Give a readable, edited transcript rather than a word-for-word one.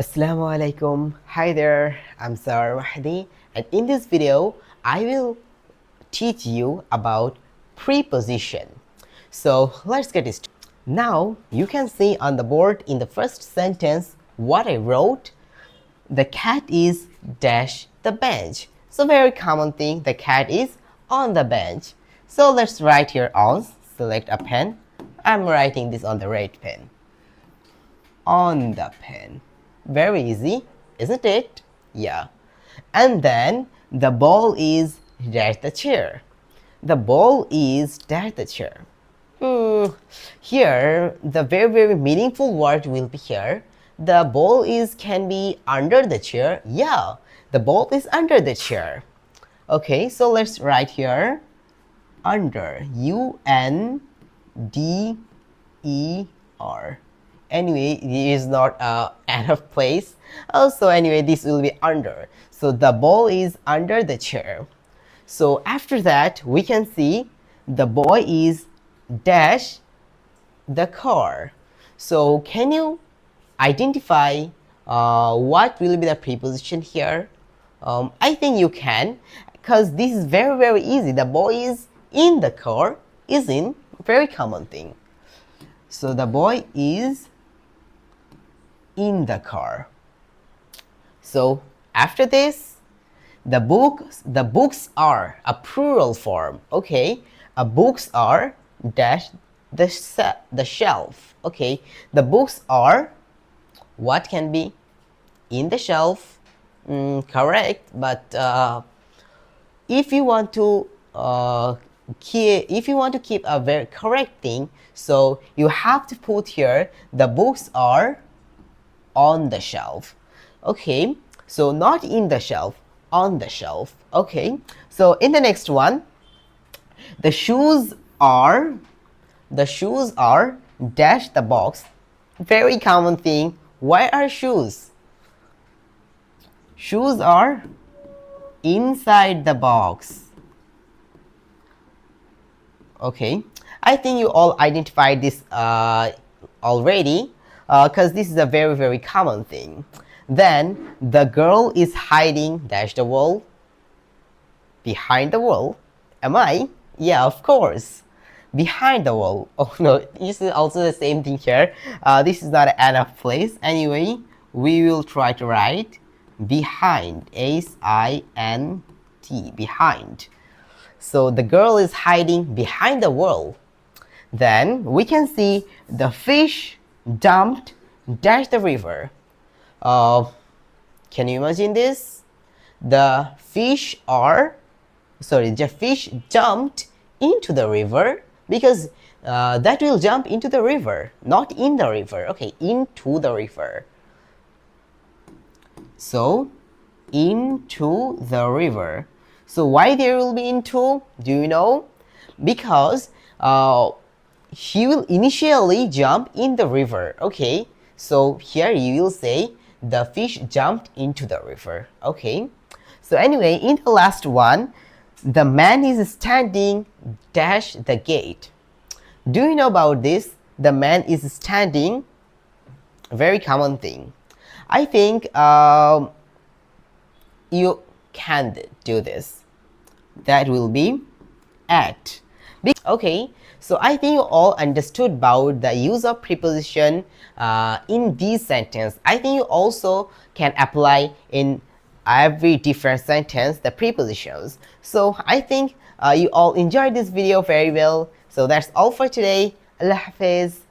Assalamu alaikum. Hi there, I'm Sir Mahdi, and in this video I will teach you about preposition. So let's get started. Now you can see on the board in the first sentence what I wrote. The cat is dash the bench. So very common thing, the cat is on the bench. So let's write here on. Select a pen. I'm writing this on the red pen. On the pen. Very easy, isn't it? Yeah. And then the ball is dash the chair. The ball is dash the chair. Here, the very meaningful word will be here. The ball is can be under the chair. Yeah, the ball is under the chair. Okay, so let's write here under. U-N-D-E-R. Anyway, it is not out of place. Also, anyway, this will be under. So the ball is under the chair. So after that, we can see the boy is dash the car. So can you identify what will be the preposition here? I think you can, because this is very easy. The boy is in the car is in, very common thing. So the boy is in the car. So after this, the books are a plural form. Okay, books are dash the shelf. Okay, the books are what can be in the shelf. Correct, but if you want to keep a very correct thing, so you have to put here the books are on the shelf. Okay, so not in the shelf, on the shelf. Okay, so in the next one, the shoes are dash the box. Very common thing. Why are shoes? Shoes are inside the box. Okay, I think you all identified this already, because this is a very common thing. Then the girl is hiding dash the wall. Behind the wall. Am I? Yeah, of course. Behind the wall. Oh no, this is also the same thing here. This is not an enough place. Anyway, we will try to write behind. S-I-N-T. Behind. So the girl is hiding behind the wall. Then we can see the fish dumped dash the river. Can you imagine this? The fish jumped into the river, because that will jump into the river, not in the river. Okay, into the river. So into the river. So why there will be into? Do you know? Because he will initially jump in the river. Okay, so here you will say the fish jumped into the river. Okay, so anyway, in the last one, the man is standing dash the gate. Do you know about this? The man is standing. Very common thing. I think you can do this. That will be at. Okay, so I think you all understood about the use of preposition in this sentence. I think you also can apply in every different sentence the prepositions. So I think you all enjoyed this video very well. So that's all for today. Allah Hafiz.